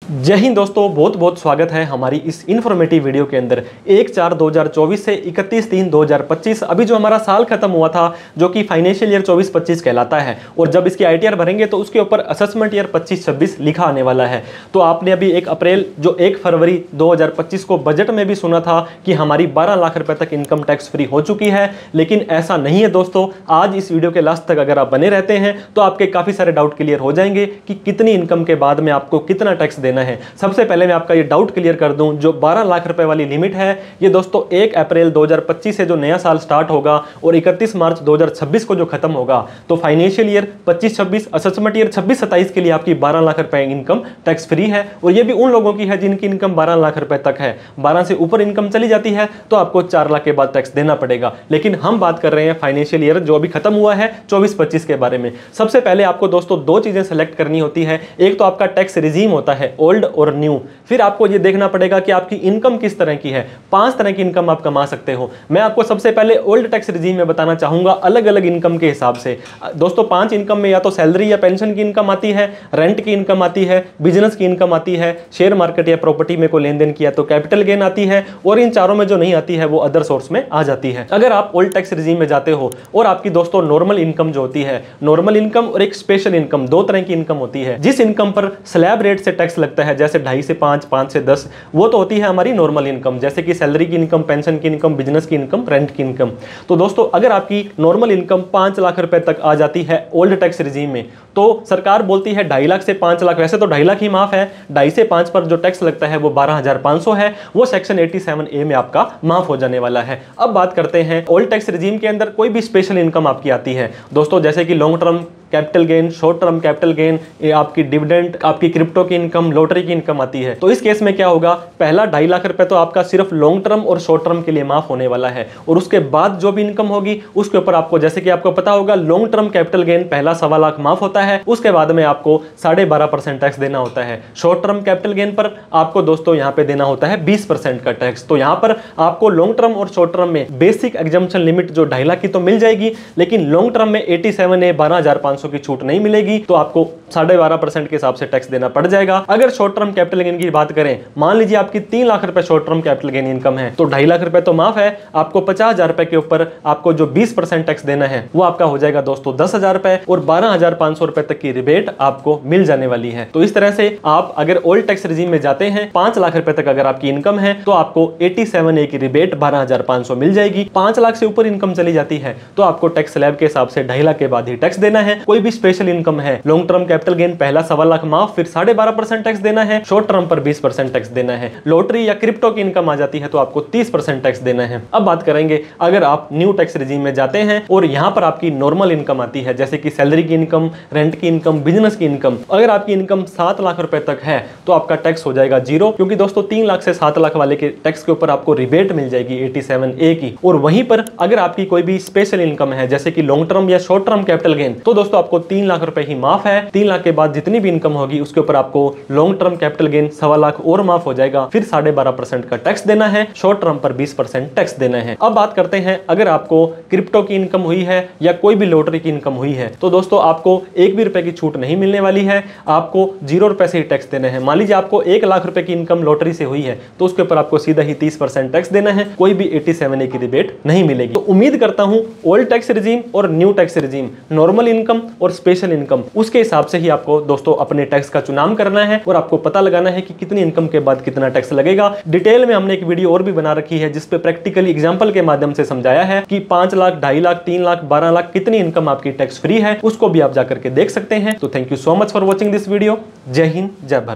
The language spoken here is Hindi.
जय हिंद दोस्तों, बहुत बहुत स्वागत है हमारी इस इन्फॉर्मेटिव वीडियो के अंदर। 1/4/2024 से 31/3/2025 अभी जो हमारा साल खत्म हुआ था, जो कि फाइनेंशियल ईयर 24-25 कहलाता है, और जब इसकी आईटीआर भरेंगे तो उसके ऊपर असेसमेंट ईयर 25-26 लिखा आने वाला है। तो आपने अभी 1 अप्रैल जो 1 फरवरी 2025 को बजट में भी सुना था कि हमारी 12 लाख रुपए तक इनकम टैक्स फ्री हो चुकी है, लेकिन ऐसा नहीं है दोस्तों। आज इस वीडियो के लास्ट तक अगर आप बने रहते हैं तो आपके काफी सारे डाउट क्लियर हो जाएंगे कि कितनी इनकम के बाद में आपको कितना टैक्स देना है। सबसे पहले मैं आपका ये डाउट क्लियर कर दूं, जो 12 लाख रुपए वाली लिमिट है, ये दोस्तों 1 अप्रैल 2025 से जो नया साल स्टार्ट होगा और 31 मार्च 2026 को जो खत्म होगा, तो फाइनेंशियल ईयर 25-26 असेसमेंट ईयर 26-27 के लिए आपकी 12 लाख रुपए इनकम टैक्स फ्री है। और ये भी उन लोगों की है जिनकी इनकम 12 लाख रुपए तक है। 12 से ऊपर इनकम चली जाती है तो आपको 4 लाख के बाद टैक्स देना पड़ेगा। लेकिन हम बात कर रहे हैं फाइनेंशियल ईयर जो अभी खत्म हुआ है 24-25 के बारे में। सबसे पहले आपको दोस्तों दो चीजें सेलेक्ट करनी होती है। एक तो आपका टैक्स रिजीम होता है, ओल्ड और न्यू। फिर आपको यह देखना पड़ेगा कि आपकी इनकम किस तरह की है। 5 तरह की इनकम आप कमा सकते हो। मैं आपको सबसे पहले ओल्ड टैक्स रिजीम में बताना चाहूंगा, अलग अलग इनकम के हिसाब से। दोस्तों 5 इनकम में या तो सैलरी या पेंशन की इनकम आती है, रेंट की इनकम आती है, बिजनेस की इनकम आती है, शेयर मार्केट या प्रॉपर्टी में कोई लेन देन किया तो कैपिटल गेन आती है, और इन चारों में जो नहीं आती है वो अदर सोर्स में आ जाती है। अगर आप ओल्ड टैक्स रिजीम में जाते हो और आपकी दोस्तों नॉर्मल इनकम जो होती है, नॉर्मल इनकम और एक स्पेशल इनकम, 2 तरह की इनकम होती है। जिस इनकम पर स्लैब रेट से टैक्स लगता है, जैसे 2.5 से 5, 5 से 10, वो तो होती है हमारी नॉर्मल इनकम, जैसे कि सैलरी की इनकम, पेंशन की इनकम, बिजनेस की इनकम, रेंट की इनकम। तो दोस्तों अगर आपकी नॉर्मल इनकम 5 लाख रुपए तक आ जाती है ओल्ड टैक्स रिजीम में, तो सरकार बोलती है 2.5 लाख से 5 लाख। वैसे तो 2.5 लाख ही माफ है, 2.5 से 5 पर जो टैक्स लगता है वो 12,500 है, वो सेक्शन 87A में आपका माफ हो जाने वाला है। अब बात करते हैं ओल्ड टैक्स रिजीम के अंदर कोई भी स्पेशल इनकम आपकी आती है दोस्तों, जैसे कि long term capital gain, short term capital gain, आपकी डिविडेंड, आपकी क्रिप्टो की इनकम, लॉटरी की इनकम आती है। तो इस केस में क्या होगा, पहला 2.5 लाख रुपए तो आपका सिर्फ लॉन्ग टर्म और शॉर्ट टर्म के लिए माफ होने वाला है, और उसके बाद जो भी इनकम होगी उसके ऊपर आपको, जैसे कि आपको पता होगा, लॉन्ग टर्म कैपिटल गेन पहला 1.25 लाख माफ होता है, उसके बाद में आपको 12.5% टैक्स देना होता है। शॉर्ट टर्म कैपिटल गेन पर आपको दोस्तों यहाँ पे देना होता है 20% का टैक्स। तो यहाँ पर आपको लॉन्ग टर्म और शॉर्ट टर्म में बेसिक एग्जम्पशन लिमिट जो 2.5 लाख की तो मिल जाएगी, लेकिन लॉन्ग टर्म में 87A 12,500 की छूट नहीं मिलेगी, तो आपको 12.5% के हिसाब से टैक्स देना पड़ जाएगा। अगर शॉर्ट टर्म कैपिटल गेन की बात करें, मान लीजिए आपकी 3 लाख रुपए short term capital gain income है, तो 2.5 लाख रुपए तो माफ है, आपको 50,000 रुपए के ऊपर आपको जो 20% टैक्स देना है वो आपका हो जाएगा दोस्तों 10,000 रुपए, और 12,500 रुपए तक की रिबेट आपको मिल जाने वाली है। तो इस तरह से आप अगर ओल्ड टैक्स रिजीम में जाते हैं, 5 लाख रुपए तक अगर आपकी इनकम है तो आपको 87A की रिबेट 12,500 मिल जाएगी। 5 लाख से ऊपर इनकम चली जाती है तो आपको टैक्स स्लैब के हिसाब से 2.5 लाख के बाद ही टैक्स देना है। कोई भी स्पेशल इनकम है, लॉन्ग टर्म कैपिटल गेन पहला 1.25 लाख माफ, फिर 12.5% टैक्स देना है, शॉर्ट टर्म पर 20% टैक्स देना है, लॉटरी या क्रिप्टो की इनकम आ जाती है तो आपको 30% टैक्स देना है। अब बात करेंगे अगर आप न्यू टैक्स रिजीम में जाते हैं और यहां पर आपकी नॉर्मल इनकम आती है, जैसे कि सैलरी की इनकम, रेंट की इनकम, बिजनेस की इनकम। अगर आपकी इनकम 7 लाख रुपए तक है तो आपका टैक्स हो जाएगा 0, क्योंकि दोस्तों 3 लाख से 7 लाख वाले के टैक्स के ऊपर आपको रिबेट मिल जाएगी 87A की। और वहीं पर अगर आपकी कोई भी स्पेशल इनकम है, जैसे कि लॉन्ग टर्म या शॉर्ट टर्म कैपिटल गेन, तो दोस्तों आपको 3 लाख रुपए ही माफ है। 3 लाख के बाद जितनी भी इनकम होगी उसके ऊपर आपको long term capital gain 1.25 lakh और माफ हो जाएगा, फिर 12.5% का टैक्स देना है, शॉर्ट टर्म पर 20% टैक्स देना है। अब बात करते हैं अगर आपको क्रिप्टो की इनकम हुई है या कोई भी लॉटरी की इनकम हुई है, तो दोस्तों आपको 1 भी रुपए की छूट नहीं मिलने वाली है, आपको 0 रुपए से ही टैक्स देना है। मान लीजिए आपको 1 लाख रुपए की इनकम लॉटरी से हुई है तो उसके ऊपर आपको सीधा ही 30% टैक्स देना है, कोई भी 87A की रिबेट नहीं मिलेगी। तो उम्मीद करता हूं ओल्ड टैक्स रिजीम और new tax regime, normal income और स्पेशल इनकम, उसके हिसाब से ही आपको दोस्तों अपने टैक्स का चुनाव करना है और आपको पता लगाना है कि कितनी इनकम के बाद कितना टैक्स लगेगा। डिटेल में हमने एक वीडियो और भी बना रखी है जिसपे प्रैक्टिकली एग्जांपल के माध्यम से समझाया है कि 5 लाख, 2.5 लाख, 3 लाख, 12 लाख कितनी इनकम आपकी टैक्स फ्री है, उसको भी आप जाकर के देख सकते हैं। तो thank you so much for watching this video. जय हिंद, जय भारत।